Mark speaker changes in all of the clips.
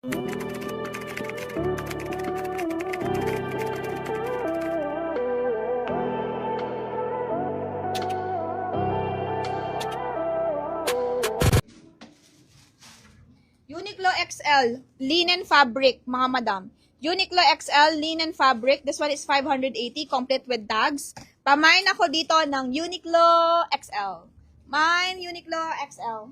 Speaker 1: Uniqlo XL, linen fabric, mga madam. Uniqlo XL, linen fabric. This one is 580, complete with tags. Pamain ako dito ng Uniqlo XL. Mine, Uniqlo XL.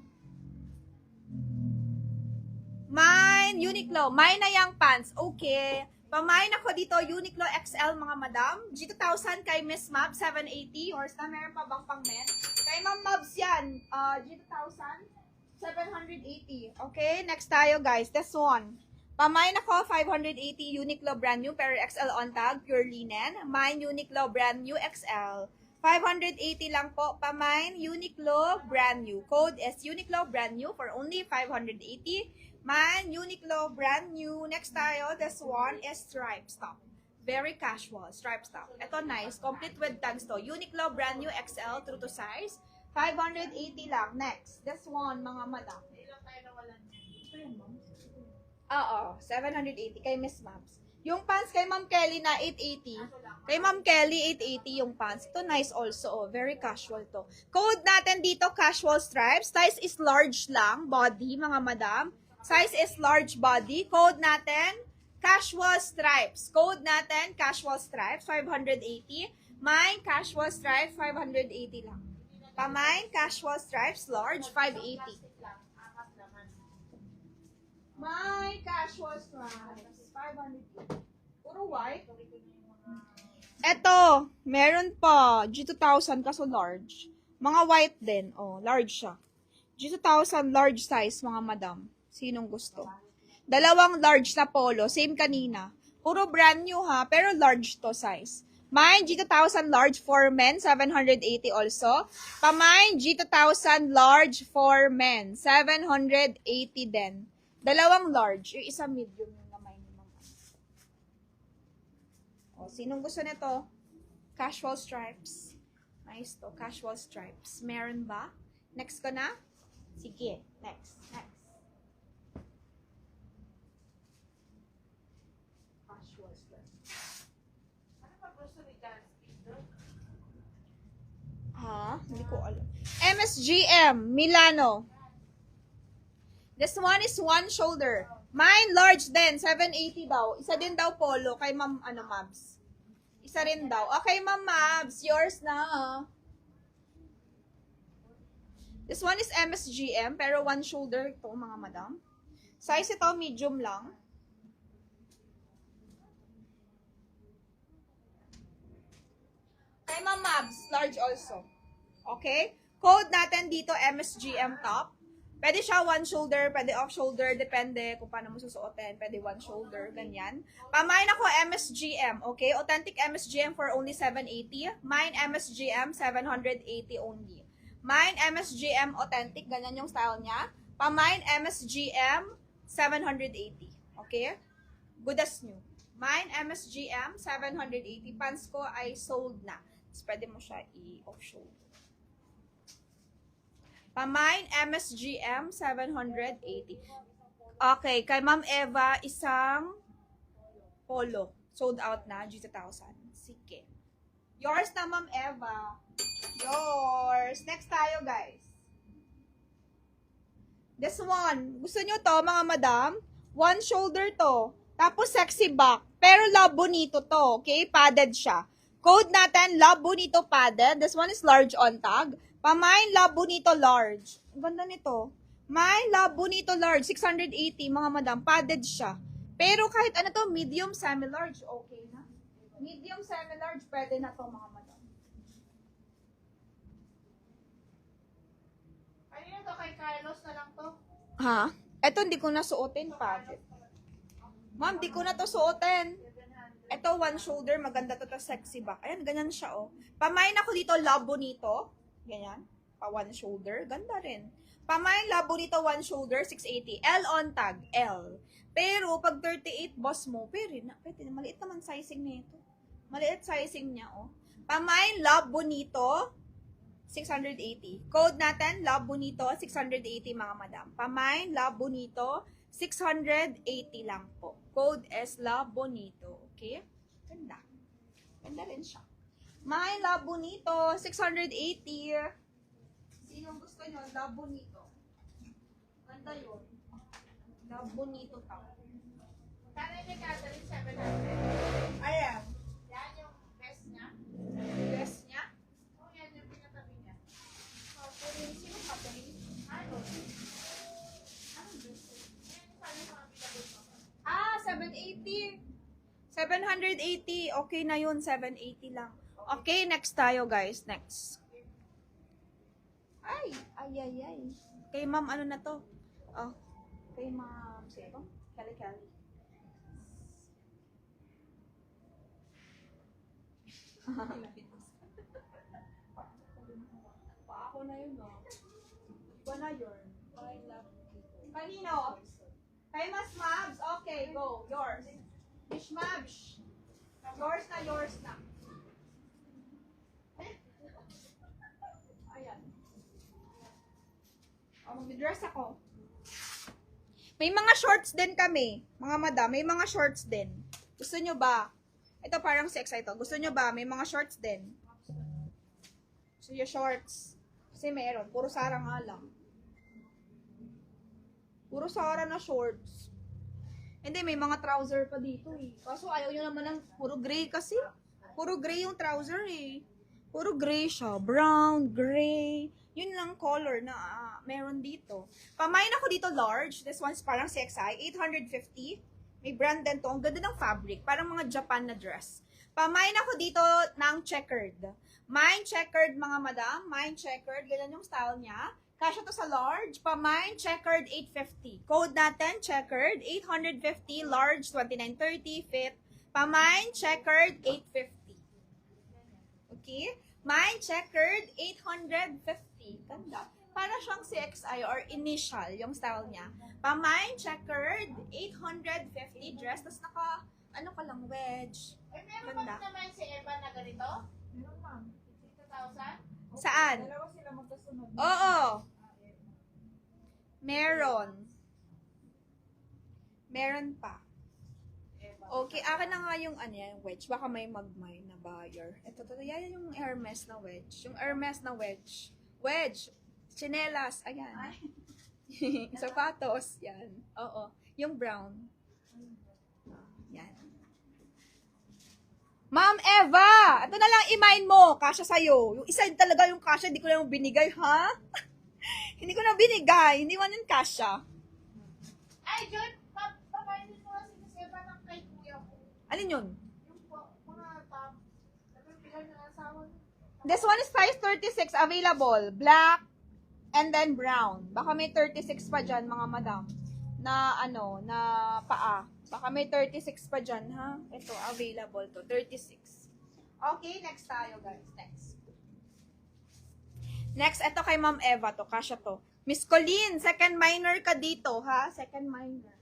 Speaker 1: Mine, Uniqlo. Mine na yung pants. Okay. Pamain ako dito, Uniqlo XL, mga madam. G2000 kay Miss Mab, 780. Or na meron pa bang pang men? Kay Ma'am Mabs yan, G2000. 780. Okay, next tayo guys. This one. Pamain ako, 580 Uniqlo brand new, pero XL on tag, pure linen. Mine Uniqlo brand new XL. 580 lang po. Pamain Uniqlo brand new. Code is Uniqlo brand new for only 580. Mine Uniqlo brand new. Next tayo, this one is stripes top. Very casual, stripes top. Ito nice, complete with tags to. Uniqlo brand new XL, true to size. 580 lang. Next. This one, mga madam. Oo, 780 kay Miss Mabs. Yung pants kay Ma'am Kelly na 880. Kay Ma'am Kelly, 880 yung pants. Ito nice also. Oh. Very casual to. Code natin dito, casual stripes. Size is large lang. Body, mga madam. Size is large body. Code natin, casual stripes. Code natin, casual stripes, 580. Mine, casual stripes, 580 lang. Pamain, casual stripes, large, 580. My casual stripes, 580. Puro white. Eto, meron pa. G2000 kaso large. Mga white din. Oh, large siya. G2000 large size, mga madam. Sinong gusto? Dalawang large na polo. Same kanina. Puro brand new ha, pero large to size. Mine, G2000 large for men, 780 also. Pamine, G2000 large for men, 780 din. Dalawang large, yung isa medium yung namay ni Mama. O, sinong gusto nito? Casual stripes. Nice to, casual stripes. Meron ba? Next ko na? Sige, next. Casual stripes. Ha? Hindi ko alam. MSGM, Milano. This one is one shoulder. Mine, large din. 780 daw. Isa din daw polo kay Ma'am, Mabs. Isa rin daw. Okay, Ma'am Mabs. Yours na. This one is MSGM, pero one shoulder ito, mga madam. Size ito, medium lang. Kay Ma'am Mabs, large also. Okay? Code natin dito, MSGM top. Pwede siya one shoulder, pwede off shoulder, depende kung paano mo susuotin. Pwede one shoulder, ganyan. Pamain ako MSGM, okay? Authentic MSGM for only 780. Mine MSGM, 780 only. Mine MSGM authentic, ganyan yung style niya. Pamain MSGM, 780. Okay? Good as new. Mine MSGM, 780. Pants ko ay sold na. Tapos pwede mo siya i-off shoulder. Pamain MSGM 780. Okay, kay Ma'am Eva isang polo. Sold out na G2000. Sige. Yours na Ma'am Eva. Yours. Next tayo, guys. This one. Gusto nyo to, mga madam? One shoulder to. Tapos sexy back. Pero love bonito to. Okay? Padded siya. Code natin, love bonito padded. This one is large on tag. Pamain Love Bonito large. Ang ganda nito. Mine Love Bonito large, 680, mga madam. Padded siya. Pero kahit ano to, medium, semi-large, okay na. Medium, semi-large, pwede na to, mga madam. Ano yun to, kay Carlos na lang to? Ha? Ito, hindi ko na suotin, padded. Ma'am, di ko na to suotin. Ito, one shoulder, maganda to, sexy back. Ayan, ganyan siya, oh. Pamain ako dito, Love Bonito. Ganyan. Pa one shoulder. Ganda rin. Pamain labo nito one shoulder, 680. L on tag. L. Pero, pag 38, boss mo, pwede na. Maliit naman sizing nito. Maliit sizing niya, oh. Pamain love bonito, 680. Code natin, love bonito, 680, mga madam. Pamain love bonito, 680 lang po. Code is La Bonito. Okay? Ganda. Ganda rin siya. My La Bonito, 680. Sinong gusto nyo? La Bonito. Ganda yun. La Bonito tao.
Speaker 2: Kaya niya Catherine 700.
Speaker 1: Ayan.
Speaker 2: Yan yung best niya.
Speaker 1: Dress niya.
Speaker 2: Oh, yan yung pinatabi niya.
Speaker 1: Catherine. Sino Catherine?
Speaker 2: Ano? Anong best? Yan yung sana mga available pa.
Speaker 1: Ah, 780. 780. Okay na yun. 780 lang. Okay, next tayo guys. Next. Ay. Kay ma'am, ano na to? Oh. Kay ma'am, sino? Kali. Pa ako na yun, no? Iba na yun. I love people. Kanino? Kay Mas Mabs. Okay, go. Yours. Miss Mabs. Yours na. Ayan. Mag-dress ako. May mga shorts din kami. Mga madam, may mga shorts din. Gusto nyo ba? Ito parang sexy ito. Gusto nyo ba? May mga shorts din. Gusto nyo shorts? Kasi meron. Puro Sara nga lang. Puro Sara na shorts. Hindi, may mga trouser pa dito eh. Kaso ayaw nyo naman ng puro gray kasi. Puro gray yung trouser eh. Puro gray siya. Brown, gray. Yun lang color na meron dito. Pamain ako dito large. This one's parang CXI. 850. May brand din to. Ang ganda ng fabric. Parang mga Japan na dress. Pamain ako dito ng checkered. Mine checkered mga madam. Mine checkered. Ganyan yung style niya. Kasya to sa large. Pamain checkered 850. Code natin checkered 850. Large 2930. Fit. Pamain checkered 850. Okay? Mine checkered 850. Ganda. Para siyang CXI or initial yung style niya. Pamain checkered 850 dress. Tapos naka, ano ka lang, wedge.
Speaker 2: Eh, meron
Speaker 1: Ganda.
Speaker 2: pa naman si Eva na ganito?
Speaker 3: Meron ma'am.
Speaker 2: 2,000?
Speaker 1: Saan?
Speaker 3: Dalawa sila magkasunod.
Speaker 1: Oo. Meron pa. Okay, akin na nga yung ano yan, wedge. Baka may magmay na buyer. Ito, yan yung Hermes na wedge. Yung Hermes na wedge. Wedge. Chinelas. Ayan. Sapatos. Yan. Oo. Yung brown. Yan. Ma'am Eva! Ito na lang i-mine mo. Kasya sa'yo. Yung isa talaga yung kasya, hindi ko na yung binigay, ha? Hindi ko na binigay. Hindi mo yun kasya.
Speaker 2: Ay, John! Papainin mo kasi si Eva ng kay kuya ko.
Speaker 1: Alin yun?
Speaker 2: Yung mga top. Nagpipilan ng asawa niya.
Speaker 1: This one is size 36 available. Black and then brown. Baka may 36 pa dyan, mga madam. Na ano, na paa. Baka may 36 pa dyan, ha? Ito, available to. 36. Okay, next tayo, guys. Next, ito kay Ma'am Eva to. Kasha to. Miss Colleen, second minor ka dito, ha? Second minor.